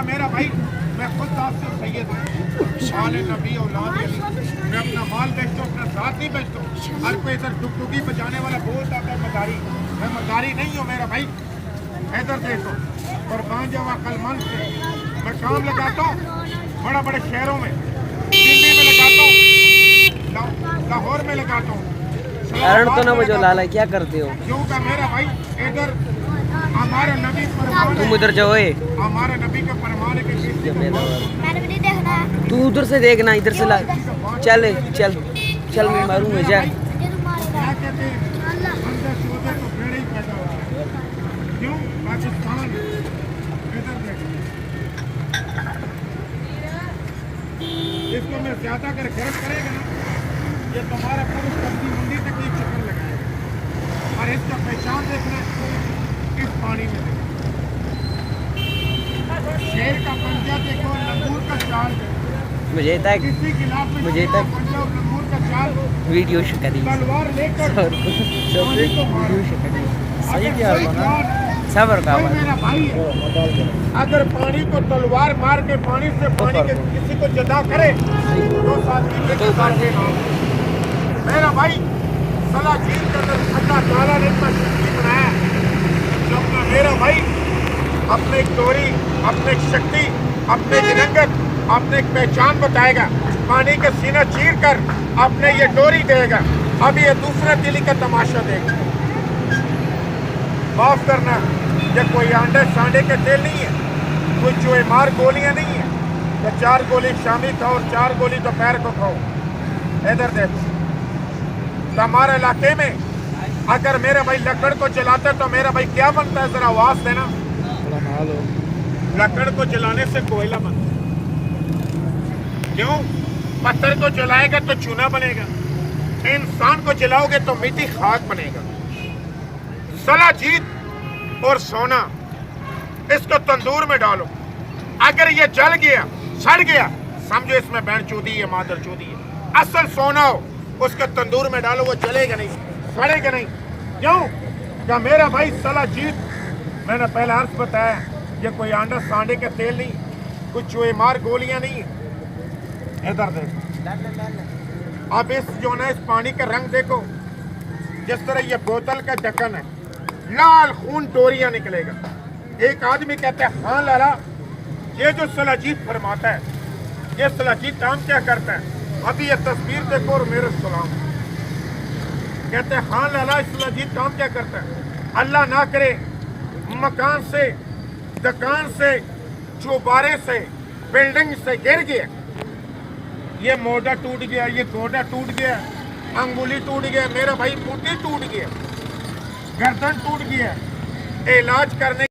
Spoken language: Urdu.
کا میرا بھائی میں خود آپ سے سید ہوں، شان نبی اولاد علی، میں اپنا مال بیچتا ہوں، اپنا ذات نہیں بیچتا ہوں۔ ہر کوئی ادھر ڈگڈگی بجانے والا بولتا ہے مداری، میں مداری نہیں ہوں میرا بھائی۔ ادھر دیکھو قربان جاوا عقل مند سے میں کام لگاتا ہوں، بڑے بڑے شہروں میں، دلی میں لگاتا ہوں، لاہور میں لگاتا ہوں، ارن تو نہ بجو لالا کیا کرتے ہو کیوں کہ میرا بھائی ادھر ہمارا نبی فرمان تم ہے، ادھر جاؤ ہمارا نبی کا فرمان ہے کہ کسی کو میں نے بھی نہیں دیکھنا ہے۔ تو ادھر سے دیکھنا ادھر سے چل چل چل میں ماروں گا جا مجھے تو مارے گا۔ کیا کہتے ہیں اندر سودے تو بھیڑ ہی پیدا ہوتا ہے، کیوں پاکستان ادھر دیکھو اس کو میں زیادہ اگر خرچ کرے گا نا یہ تمہارا پورا سبزی منڈی تک ایک چکر لگائے گا، اور اس کا پہچان دیکھنا ہے اس پانی میں دیکھنا، شیر کا پنجہ دیکھو، لنگور کا چال دیکھو، مجھے تک کسی خلاف میں مجھے شیر کا تک پنجہ اور لنگور کا چال ویڈیو شکری تلوار لے کر پانی کو مارو۔ ویڈیو شکری اگر کوئی جوان صبر کا کوئی میرا بھائی ہے اگر پانی کو تلوار مار کے پانی سے پانی کے کسی کو جدا کرے تو میرا بھائی صلاح جیل کے اندر اللہ تعالیٰ نے اتنا شکتی بنایا جو اپنا میرا بھائی اپنے ایک ڈوری، اپنے ایک شکتی، اپنے ایک رنگت، اپنے ایک پہچان بتائے گا، پانی کا سینہ چیر کر اپنے یہ ڈوری دے گا، اب یہ دوسرا دلی کا تماشا دے گا۔ معاف کرنا یہ کوئی آنڈے سانڈے کے تیل نہیں ہے، کوئی چوہے مار گولیاں نہیں ہیں کہ 4 گولی شامی کھاؤ اور 4 گولی دوپہر کو کھاؤ۔ ادھر دیکھو تو ہمارے علاقے میں اگر میرے بھائی لکڑ کو جلاتا ہے تو میرا بھائی کیا بنتا ہے ذرا آواز دینا؟ لکڑ کو جلانے سے کوئلہ بنتا ہے، کیوں؟ پتھر کو جلائے گا تو چونا بنے گا، انسان کو جلاؤ گے تو مٹی خاک بنے گا۔ صلاح جیت اور سونا اس کو تندور میں ڈالو، اگر یہ جل گیا سڑ گیا سمجھو اس میں بہن چودی ہے، مادر چودی ہے۔ اصل سونا ہو اس کو تندور میں ڈالو، وہ جلے گا نہیں، سڑے گا نہیں، کیوں کہ میرا بھائی صلاح جیت میں نے پہلے عرض بتایا یہ کوئی آنڈا سانڈے کا تیل نہیں، کچھ چوہے مار گولیاں نہیں ہیں۔ ادھر دیکھو اب اس جو نا اس پانی کا رنگ دیکھو، جس طرح یہ بوتل کا ڈھکن ہے لال خون ڈوریاں نکلے گا۔ ایک آدمی کہتا ہے ہاں لالا یہ جو صلاح جیت فرماتا ہے یہ صلاح جیت کام کیا کرتا ہے؟ ابھی یہ تصویر دیکھو اور میرے سلام کہتے ہیں ہاں لالا صلاح جیت کام کیا کرتا ہے؟ اللہ نہ کرے مکان سے، دکان سے، چوبارے سے، بلڈنگ سے گر گیا، یہ موڈا ٹوٹ گیا، یہ گوڈا ٹوٹ گیا، انگولی ٹوٹ گیا، میرا بھائی پوٹی ٹوٹ گیا، گردن ٹوٹ گیا، علاج کرنے